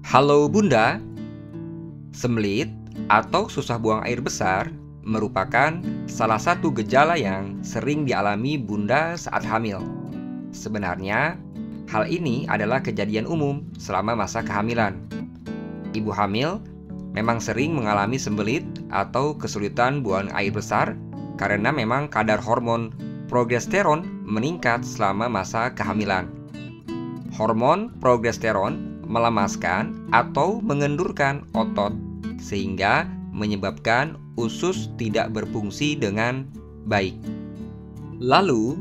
Halo Bunda, sembelit atau susah buang air besar merupakan salah satu gejala yang sering dialami Bunda saat hamil. Sebenarnya, hal ini adalah kejadian umum selama masa kehamilan. Ibu hamil memang sering mengalami sembelit atau kesulitan buang air besar karena memang kadar hormon progesteron meningkat selama masa kehamilan. Hormon progesteron melemaskan atau mengendurkan otot sehingga menyebabkan usus tidak berfungsi dengan baik. Lalu,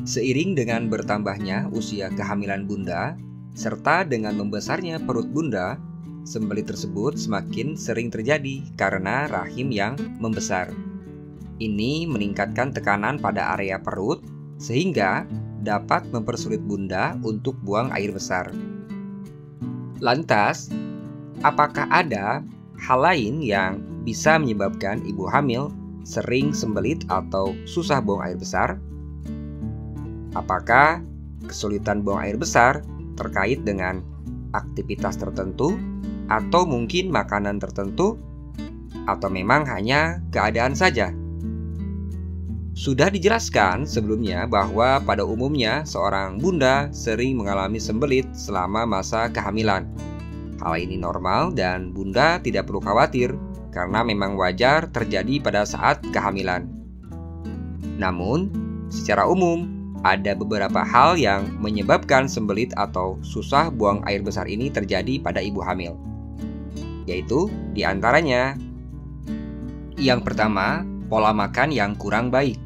seiring dengan bertambahnya usia kehamilan Bunda serta dengan membesarnya perut Bunda, sembelit tersebut semakin sering terjadi karena rahim yang membesar. Ini meningkatkan tekanan pada area perut sehingga dapat mempersulit Bunda untuk buang air besar. Lantas, apakah ada hal lain yang bisa menyebabkan ibu hamil sering sembelit atau susah buang air besar? Apakah kesulitan buang air besar terkait dengan aktivitas tertentu atau mungkin makanan tertentu, atau memang hanya keadaan saja? Sudah dijelaskan sebelumnya bahwa pada umumnya seorang bunda sering mengalami sembelit selama masa kehamilan. Hal ini normal dan bunda tidak perlu khawatir karena memang wajar terjadi pada saat kehamilan. Namun, secara umum ada beberapa hal yang menyebabkan sembelit atau susah buang air besar ini terjadi pada ibu hamil. Yaitu diantaranya, yang pertama, pola makan yang kurang baik.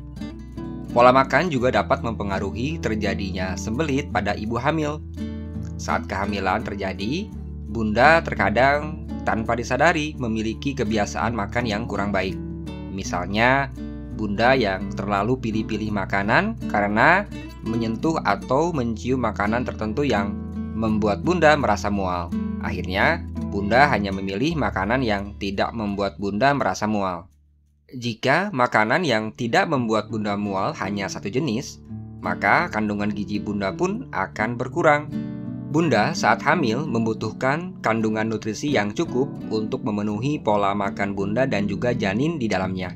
Pola makan juga dapat mempengaruhi terjadinya sembelit pada ibu hamil. Saat kehamilan terjadi, bunda terkadang tanpa disadari memiliki kebiasaan makan yang kurang baik. Misalnya, bunda yang terlalu pilih-pilih makanan karena menyentuh atau mencium makanan tertentu yang membuat bunda merasa mual. Akhirnya, bunda hanya memilih makanan yang tidak membuat bunda merasa mual. Jika makanan yang tidak membuat bunda mual hanya satu jenis, maka kandungan gizi bunda pun akan berkurang. Bunda saat hamil membutuhkan kandungan nutrisi yang cukup untuk memenuhi pola makan bunda dan juga janin di dalamnya.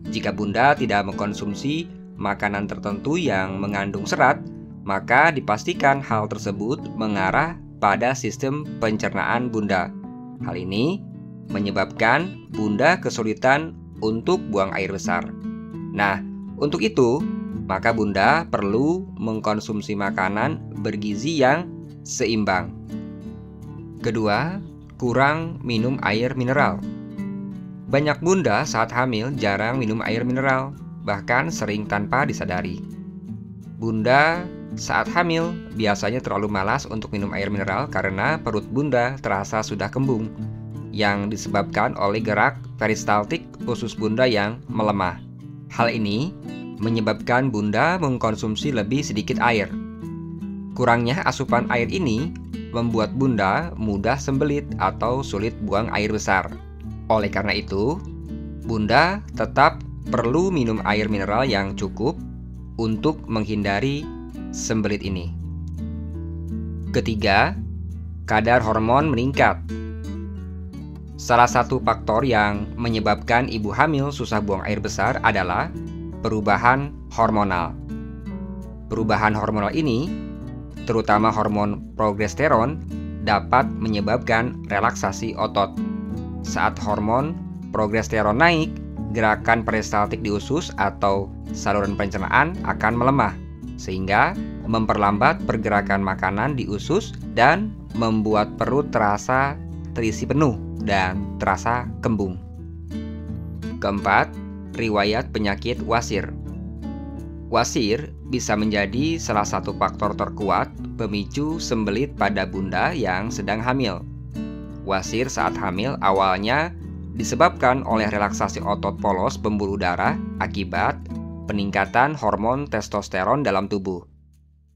Jika bunda tidak mengkonsumsi makanan tertentu yang mengandung serat, maka dipastikan hal tersebut mengarah pada sistem pencernaan bunda. Hal ini menyebabkan bunda kesulitan untuk buang air besar. Nah, untuk itu, maka bunda perlu mengkonsumsi makanan bergizi yang seimbang. Kedua, kurang minum air mineral. Banyak bunda saat hamil jarang minum air mineral, bahkan sering tanpa disadari. Bunda saat hamil biasanya terlalu malas untuk minum air mineral karena perut bunda terasa sudah kembung, yang disebabkan oleh gerak peristaltik usus bunda yang melemah. Hal ini menyebabkan bunda mengkonsumsi lebih sedikit air. Kurangnya asupan air ini membuat bunda mudah sembelit atau sulit buang air besar. Oleh karena itu, bunda tetap perlu minum air mineral yang cukup untuk menghindari sembelit ini. Ketiga, kadar hormon meningkat. Salah satu faktor yang menyebabkan ibu hamil susah buang air besar adalah perubahan hormonal. Perubahan hormonal ini, terutama hormon progesteron, dapat menyebabkan relaksasi otot. Saat hormon progesteron naik, gerakan peristaltik di usus atau saluran pencernaan akan melemah, sehingga memperlambat pergerakan makanan di usus dan membuat perut terasa terisi penuh dan terasa kembung. Keempat, riwayat penyakit wasir. Wasir bisa menjadi salah satu faktor terkuat pemicu sembelit pada bunda yang sedang hamil. Wasir saat hamil awalnya disebabkan oleh relaksasi otot polos pembuluh darah akibat peningkatan hormon testosteron dalam tubuh.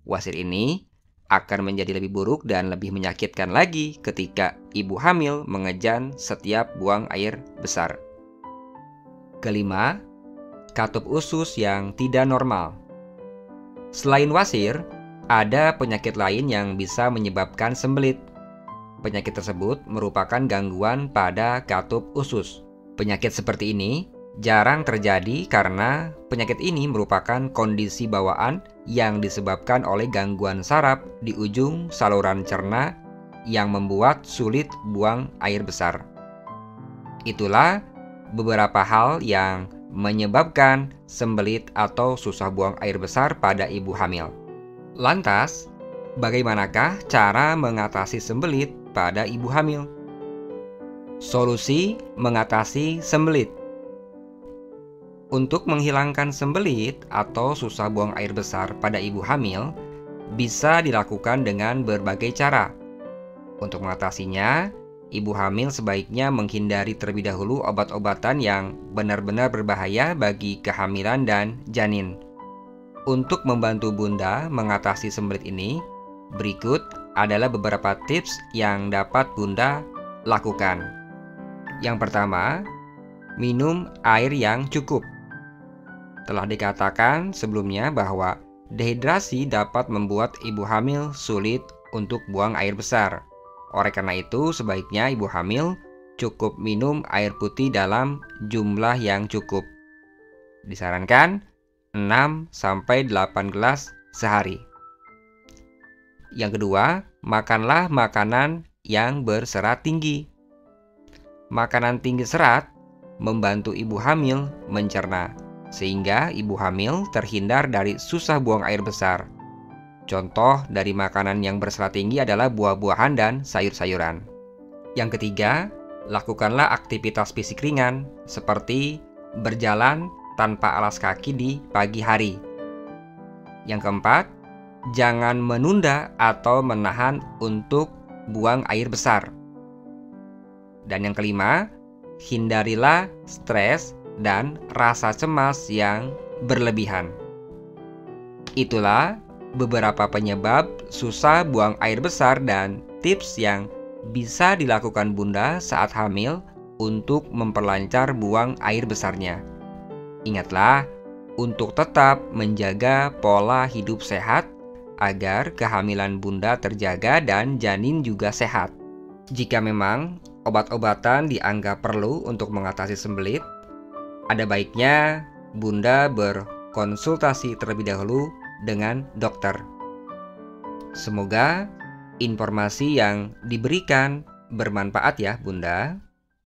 Wasir ini akan menjadi lebih buruk dan lebih menyakitkan lagi ketika ibu hamil mengejan setiap buang air besar. Kelima, katup usus yang tidak normal. Selain wasir, ada penyakit lain yang bisa menyebabkan sembelit. penyakit tersebut merupakan gangguan pada katup usus. Penyakit seperti ini jarang terjadi karena penyakit ini merupakan kondisi bawaan yang disebabkan oleh gangguan saraf di ujung saluran cerna yang membuat sulit buang air besar. Itulah beberapa hal yang menyebabkan sembelit atau susah buang air besar pada ibu hamil. Lantas, bagaimanakah cara mengatasi sembelit pada ibu hamil? Solusi mengatasi sembelit. Untuk menghilangkan sembelit atau susah buang air besar pada ibu hamil, bisa dilakukan dengan berbagai cara. Untuk mengatasinya, ibu hamil sebaiknya menghindari terlebih dahulu obat-obatan yang benar-benar berbahaya bagi kehamilan dan janin. Untuk membantu Bunda mengatasi sembelit ini, berikut adalah beberapa tips yang dapat Bunda lakukan. Yang pertama, minum air yang cukup. Telah dikatakan sebelumnya bahwa dehidrasi dapat membuat ibu hamil sulit untuk buang air besar. Oleh karena itu, sebaiknya ibu hamil cukup minum air putih dalam jumlah yang cukup. Disarankan 6-8 gelas sehari. Yang kedua, makanlah makanan yang berserat tinggi. Makanan tinggi serat membantu ibu hamil mencerna, sehingga ibu hamil terhindar dari susah buang air besar. Contoh dari makanan yang berserat tinggi adalah buah-buahan dan sayur-sayuran. Yang ketiga, lakukanlah aktivitas fisik ringan seperti berjalan tanpa alas kaki di pagi hari. Yang keempat, jangan menunda atau menahan untuk buang air besar. Dan yang kelima, hindarilah stres dan rasa cemas yang berlebihan. Itulah beberapa penyebab susah buang air besar dan tips yang bisa dilakukan Bunda saat hamil untuk memperlancar buang air besarnya. Ingatlah untuk tetap menjaga pola hidup sehat agar kehamilan Bunda terjaga dan janin juga sehat. Jika memang obat-obatan dianggap perlu untuk mengatasi sembelit, ada baiknya Bunda berkonsultasi terlebih dahulu dengan dokter. Semoga informasi yang diberikan bermanfaat ya Bunda.